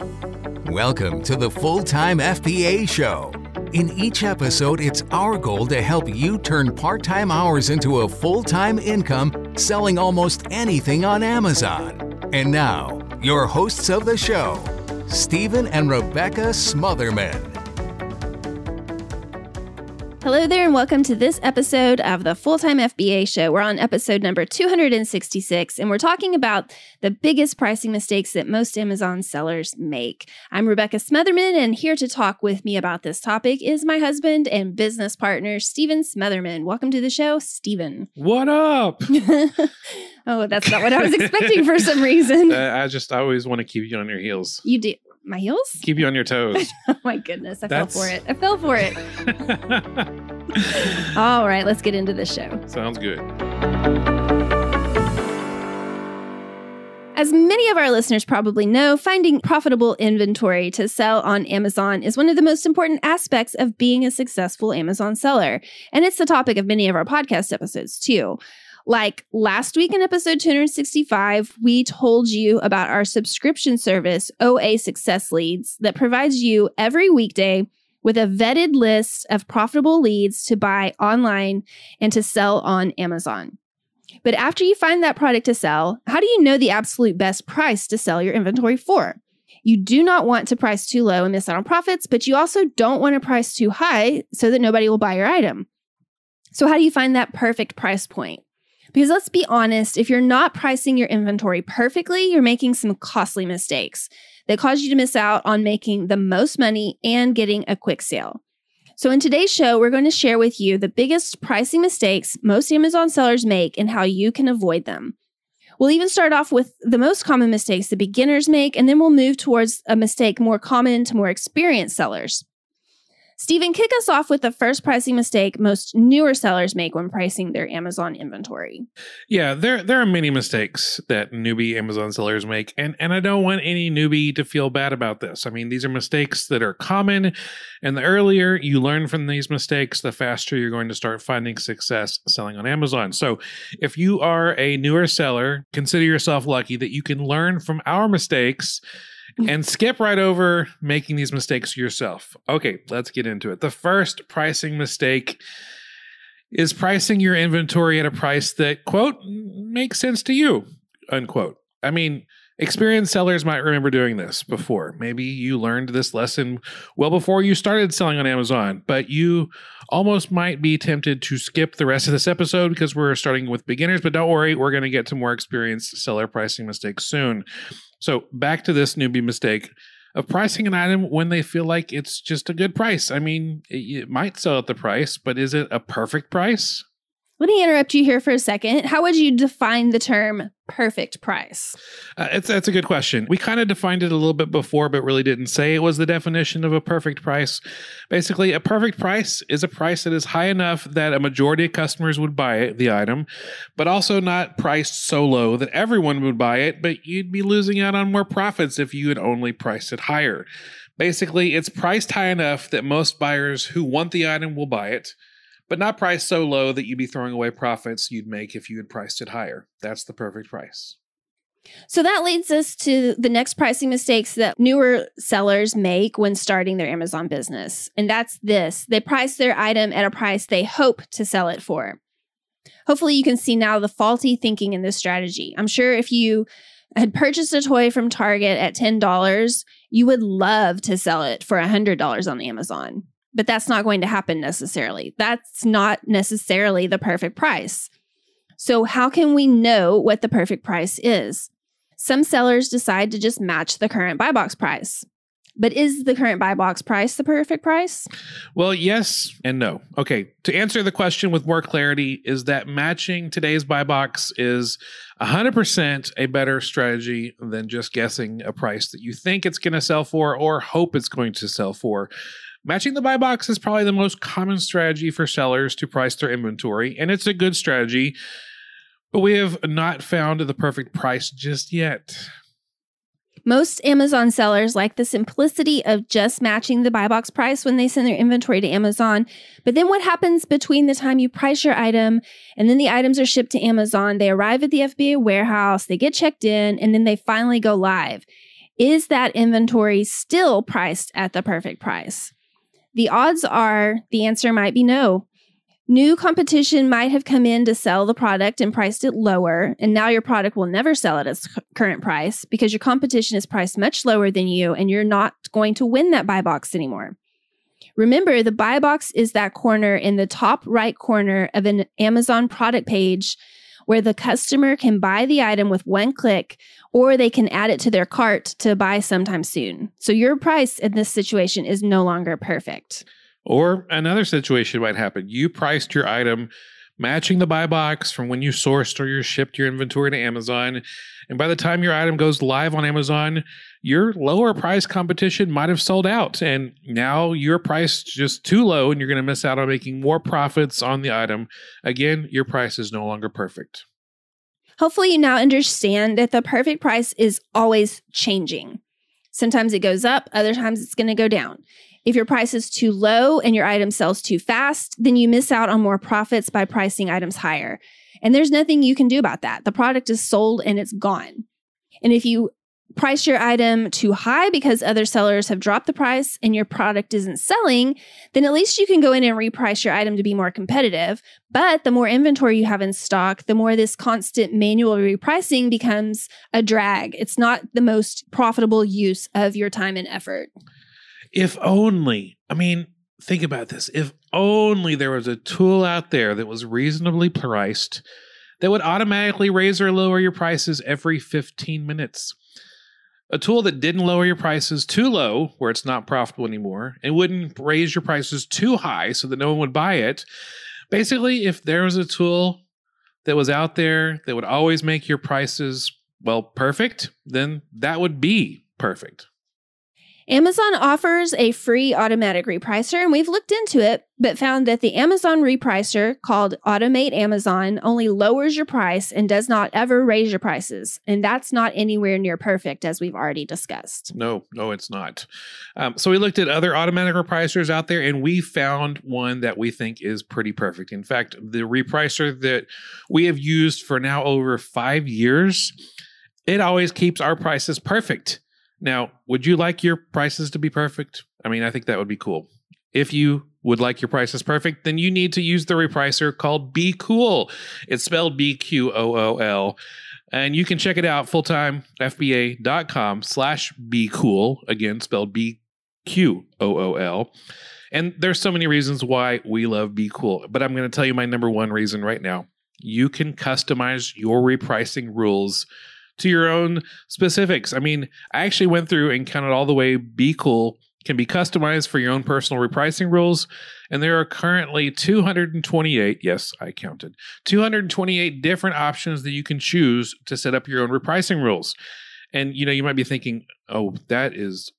Welcome to the Full-Time FBA Show. In each episode, it's our goal to help you turn part-time hours into a full-time income selling almost anything on Amazon. And now, your hosts of the show, Stephen and Rebecca Smotherman. Hello there and welcome to this episode of the Full-Time FBA Show. We're on episode number 266 and we're talking about the biggest pricing mistakes that most Amazon sellers make. I'm Rebecca Smotherman, and here to talk with me about this topic is my husband and business partner, Stephen Smotherman. Welcome to the show, Stephen. What up? Oh, that's not what I was expecting for some reason. I always want to keep you on your heels. You do. My heels? Keep you on your toes. Oh my goodness. I fell for it. All right, let's get into the show. Sounds good. As many of our listeners probably know, finding profitable inventory to sell on Amazon is one of the most important aspects of being a successful Amazon seller. And it's the topic of many of our podcast episodes too. Like last week in episode 265, we told you about our subscription service, OA Success Leads, that provides you every weekday with a vetted list of profitable leads to buy online and to sell on Amazon. But after you find that product to sell, how do you know the absolute best price to sell your inventory for? You do not want to price too low and miss out on profits, but you also don't want to price too high so that nobody will buy your item. So how do you find that perfect price point? Because let's be honest, if you're not pricing your inventory perfectly, you're making some costly mistakes that cause you to miss out on making the most money and getting a quick sale. So in today's show, we're going to share with you the biggest pricing mistakes most Amazon sellers make and how you can avoid them. We'll even start off with the most common mistakes that beginners make, and then we'll move towards a mistake more common to more experienced sellers. Stephen, kick us off with the first pricing mistake most newer sellers make when pricing their Amazon inventory. Yeah, there are many mistakes that newbie Amazon sellers make, and I don't want any newbie to feel bad about this. I mean, these are mistakes that are common, and the earlier you learn from these mistakes, the faster you're going to start finding success selling on Amazon. So if you are a newer seller, consider yourself lucky that you can learn from our mistakes and skip right over making these mistakes yourself. Okay, let's get into it. The first pricing mistake is pricing your inventory at a price that, quote, makes sense to you, unquote. I mean, experienced sellers might remember doing this before. Maybe you learned this lesson well before you started selling on Amazon, but you almost might be tempted to skip the rest of this episode because we're starting with beginners, but don't worry, we're going to get to more experienced seller pricing mistakes soon. So back to this newbie mistake of pricing an item when they feel like it's just a good price. I mean, it might sell at the price, but is it a perfect price? Let me interrupt you here for a second. How would you define the term perfect price? That's a good question. We kind of defined it a little bit before, but really didn't say it was the definition of a perfect price. Basically, a perfect price is a price that is high enough that a majority of customers would buy the item, but also not priced so low that everyone would buy it, but you'd be losing out on more profits if you had only priced it higher. Basically, it's priced high enough that most buyers who want the item will buy it, but not priced so low that you'd be throwing away profits you'd make if you had priced it higher. That's the perfect price. So that leads us to the next pricing mistakes that newer sellers make when starting their Amazon business. And that's this. They price their item at a price they hope to sell it for. Hopefully you can see now the faulty thinking in this strategy. I'm sure if you had purchased a toy from Target at $10, you would love to sell it for $100 on Amazon. But that's not going to happen necessarily. That's not necessarily the perfect price. So how can we know what the perfect price is? Some sellers decide to just match the current buy box price. But is the current buy box price the perfect price? Well, yes and no. Okay, to answer the question with more clarity, is that matching today's buy box is 100% a better strategy than just guessing a price that you think it's going to sell for or hope it's going to sell for. Matching the buy box is probably the most common strategy for sellers to price their inventory, and it's a good strategy, but we have not found the perfect price just yet. Most Amazon sellers like the simplicity of just matching the buy box price when they send their inventory to Amazon. But then what happens between the time you price your item and then the items are shipped to Amazon? They arrive at the FBA warehouse, they get checked in, and then they finally go live. Is that inventory still priced at the perfect price? The odds are the answer might be no. New competition might have come in to sell the product and priced it lower, and now your product will never sell at its current price because your competition is priced much lower than you, and you're not going to win that buy box anymore. Remember, the buy box is that corner in the top right corner of an Amazon product page where the customer can buy the item with one click, or they can add it to their cart to buy sometime soon. So your price in this situation is no longer perfect. Or another situation might happen. You priced your item matching the buy box from when you sourced or you shipped your inventory to Amazon. And by the time your item goes live on Amazon, your lower price competition might have sold out. And now your price is just too low and you're going to miss out on making more profits on the item. Again, your price is no longer perfect. Hopefully you now understand that the perfect price is always changing. Sometimes it goes up, other times it's going to go down. If your price is too low and your item sells too fast, then you miss out on more profits by pricing items higher. And there's nothing you can do about that. The product is sold and it's gone. And if you price your item too high because other sellers have dropped the price and your product isn't selling, then at least you can go in and reprice your item to be more competitive. But the more inventory you have in stock, the more this constant manual repricing becomes a drag. It's not the most profitable use of your time and effort. If only, think about this. If only there was a tool out there that was reasonably priced that would automatically raise or lower your prices every 15 minutes. A tool that didn't lower your prices too low where it's not profitable anymore and wouldn't raise your prices too high so that no one would buy it. Basically, if there was a tool that was out there that would always make your prices, perfect, then that would be perfect. Amazon offers a free automatic repricer, and we've looked into it, but found that the Amazon repricer called Automate Amazon only lowers your price and does not ever raise your prices. And that's not anywhere near perfect, as we've already discussed. No, it's not. So we looked at other automatic repricers out there, and we found one that we think is pretty perfect. In fact, the repricer that we have used for now over 5 years, it always keeps our prices perfect. Now, would you like your prices to be perfect? I think that would be cool. If you would like your prices perfect, then you need to use the repricer called Be Cool. It's spelled BQOOL. And you can check it out fulltime, FBA.com/BeCool. Again, spelled BQOOL. And there's so many reasons why we love Be Cool. But I'm going to tell you my number one reason right now. You can customize your repricing rules to your own specifics. I actually went through and counted all the way Be Cool can be customized for your own personal repricing rules. And there are currently 228, yes, I counted, 228 different options that you can choose to set up your own repricing rules. And, you might be thinking, oh, that is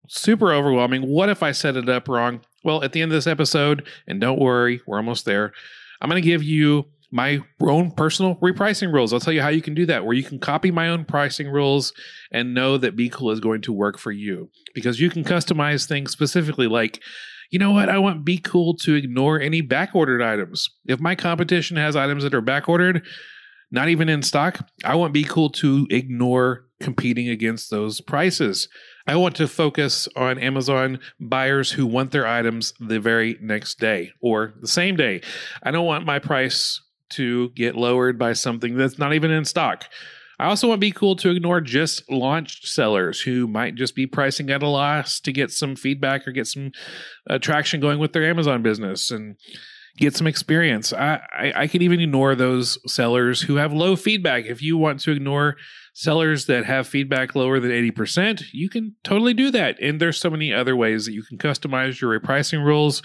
super overwhelming. What if I set it up wrong? Well, at the end of this episode, and don't worry, we're almost there, I'm going to give you my own personal repricing rules. I'll tell you how you can do that, where you can copy my own pricing rules and know that Be Cool is going to work for you, because you can customize things specifically like, you know what? I want Be Cool to ignore any backordered items. If my competition has items that are backordered, not even in stock, I want Be Cool to ignore competing against those prices. I want to focus on Amazon buyers who want their items the very next day or the same day. I don't want my price to get lowered by something that's not even in stock. I also want Be Cool to ignore just launched sellers who might just be pricing at a loss to get some feedback or get some traction going with their Amazon business and get some experience. I can even ignore those sellers who have low feedback. If you want to ignore sellers that have feedback lower than 80%, you can totally do that. And there's so many other ways that you can customize your repricing rules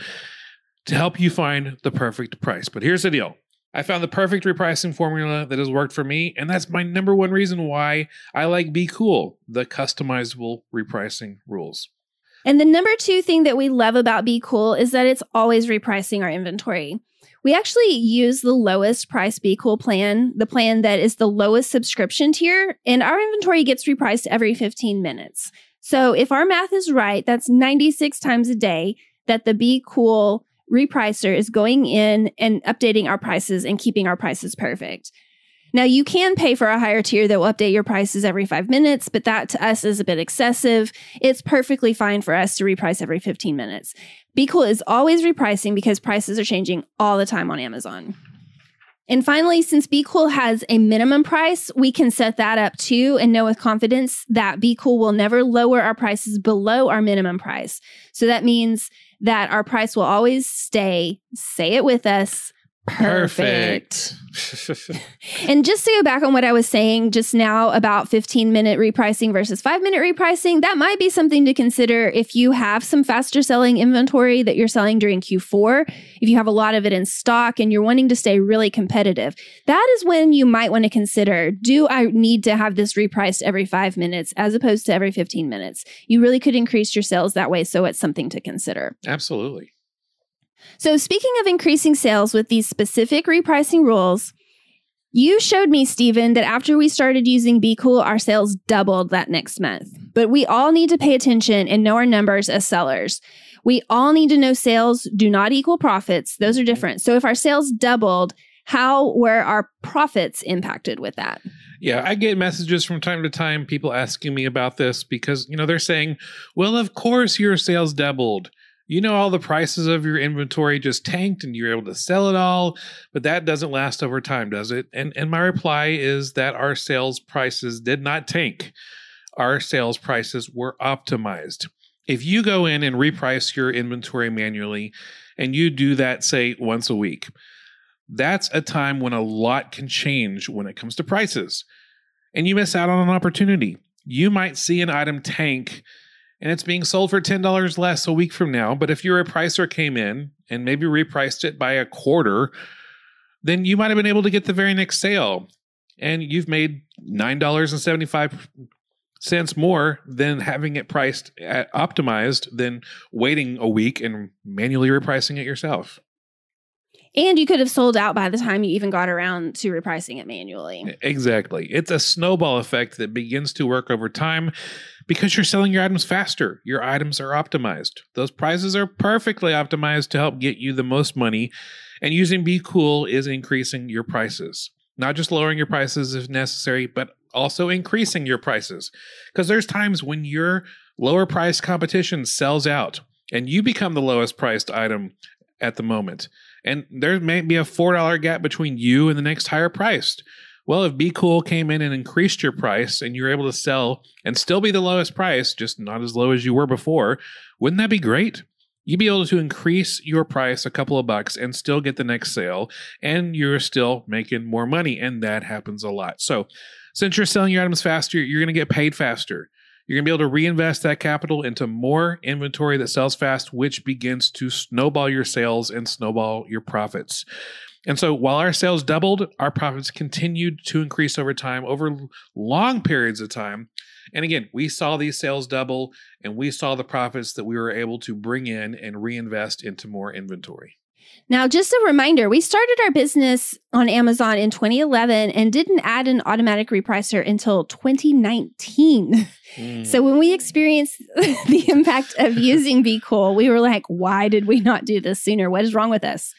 to help you find the perfect price. But here's the deal. I found the perfect repricing formula that has worked for me, and that's my number one reason why I like Be Cool, the customizable repricing rules. And the number two thing that we love about Be Cool is that it's always repricing our inventory. We actually use the lowest price Be Cool plan, the plan that is the lowest subscription tier, and our inventory gets repriced every 15 minutes. So if our math is right, that's 96 times a day that the Be Cool repricer is going in and updating our prices and keeping our prices perfect. Now, you can pay for a higher tier that will update your prices every 5 minutes, but that to us is a bit excessive. It's perfectly fine for us to reprice every 15 minutes. Be Cool is always repricing because prices are changing all the time on Amazon. And finally, since Be Cool has a minimum price, we can set that up too and know with confidence that Be Cool will never lower our prices below our minimum price. So that means that our price will always stay, say it with us, perfect. And just to go back on what I was saying just now about 15-minute repricing versus 5-minute repricing, that might be something to consider if you have some faster selling inventory that you're selling during Q4. If you have a lot of it in stock and you're wanting to stay really competitive, that is when you might want to consider, do I need to have this repriced every 5 minutes as opposed to every 15 minutes? You really could increase your sales that way, so it's something to consider. Absolutely. So speaking of increasing sales with these specific repricing rules, you showed me, Stephen, that after we started using Be Cool, our sales doubled that next month. But we all need to pay attention and know our numbers as sellers. We all need to know sales do not equal profits. Those are different. So if our sales doubled, how were our profits impacted with that? Yeah, I get messages from time to time, people asking me about this because, they're saying, well, of course your sales doubled. All the prices of your inventory just tanked and you're able to sell it all, but that doesn't last over time, does it? And my reply is that our sales prices did not tank. Our sales prices were optimized. If you go in and reprice your inventory manually and you do that, say, once a week, that's a time when a lot can change when it comes to prices. And you miss out on an opportunity. You might see an item tank and it's being sold for $10 less a week from now. But if your repricer came in and maybe repriced it by a quarter, then you might have been able to get the very next sale. And you've made $9.75 more than having it priced at optimized than waiting a week and manually repricing it yourself. And you could have sold out by the time you even got around to repricing it manually. Exactly. It's a snowball effect that begins to work over time because you're selling your items faster. Your items are optimized. Those prices are perfectly optimized to help get you the most money. And using Be Cool is increasing your prices. Not just lowering your prices if necessary, but also increasing your prices. Because there's times when your lower price competition sells out and you become the lowest priced item at the moment. And there may be a $4 gap between you and the next higher priced. Well, if Be Cool came in and increased your price and you're able to sell and still be the lowest price, just not as low as you were before, wouldn't that be great? You'd be able to increase your price a couple of bucks and still get the next sale, and you're still making more money, and that happens a lot. So since you're selling your items faster, you're going to get paid faster. You're going to be able to reinvest that capital into more inventory that sells fast, which begins to snowball your sales and snowball your profits. And so while our sales doubled, our profits continued to increase over time, over long periods of time. And again, we saw these sales double and we saw the profits that we were able to bring in and reinvest into more inventory. Now, just a reminder, we started our business on Amazon in 2011 and didn't add an automatic repricer until 2019. So when we experienced the impact of using Be Cool, we were like, why did we not do this sooner? What is wrong with us?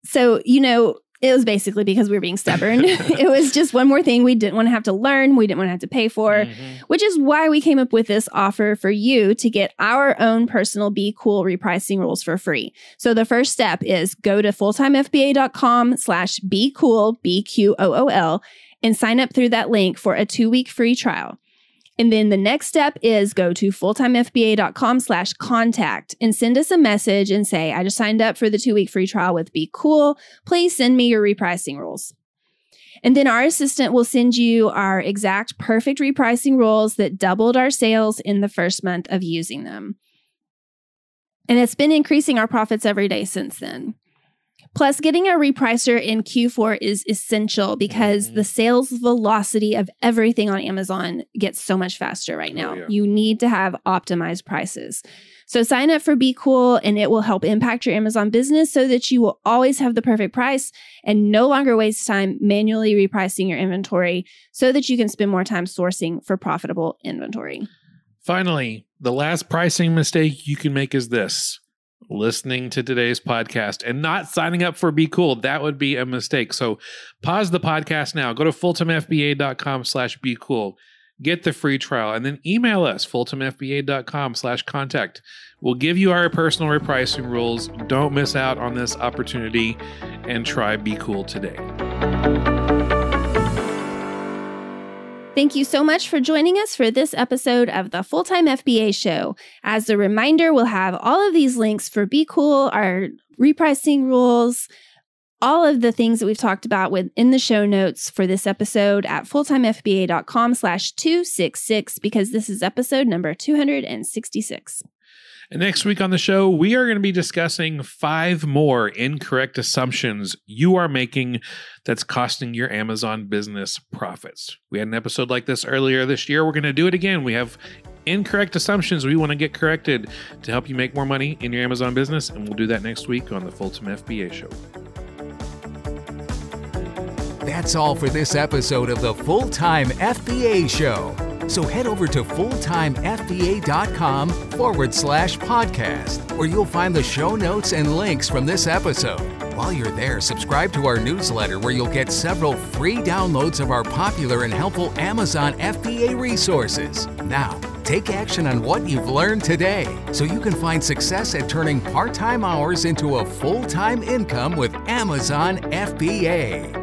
So, it was basically because we were being stubborn. It was just one more thing we didn't want to have to learn. We didn't want to have to pay for, which is why we came up with this offer for you to get our own personal Be Cool repricing rules for free. So the first step is go to fulltimefba.com/becool, BQOOL, and sign up through that link for a 2-week free trial. And then the next step is go to fulltimefba.com/contact and send us a message and say, I just signed up for the 2-week free trial with Be Cool. Please send me your repricing rules. And then our assistant will send you our exact perfect repricing rules that doubled our sales in the first month of using them. And it's been increasing our profits every day since then. Plus, getting a repricer in Q4 is essential because the sales velocity of everything on Amazon gets so much faster right now. You need to have optimized prices. So sign up for Be Cool and it will help impact your Amazon business so that you will always have the perfect price and no longer waste time manually repricing your inventory so that you can spend more time sourcing for profitable inventory. Finally, the last pricing mistake you can make is this. listening to today's podcast and not signing up for Be Cool. That would be a mistake. So pause the podcast now. Go to fulltimefba.com/be cool. Get the free trial and then email us, fulltimefba.com/contact. We'll give you our personal repricing rules. Don't miss out on this opportunity and try Be Cool today. Thank you so much for joining us for this episode of the Full-Time FBA Show. As a reminder, we'll have all of these links for Be Cool, our repricing rules, all of the things that we've talked about within the show notes for this episode at fulltimefba.com/266, because this is episode number 266. And next week on the show, we are going to be discussing 5 more incorrect assumptions you are making that's costing your Amazon business profits. We had an episode like this earlier this year. We're going to do it again. We have incorrect assumptions we want to get corrected to help you make more money in your Amazon business, and we'll do that next week on the Full-Time FBA Show. That's all for this episode of the Full-Time FBA Show. So head over to fulltimefba.com/podcast, where you'll find the show notes and links from this episode. While you're there, subscribe to our newsletter, where you'll get several free downloads of our popular and helpful Amazon FBA resources. Now, take action on what you've learned today, so you can find success at turning part-time hours into a full-time income with Amazon FBA.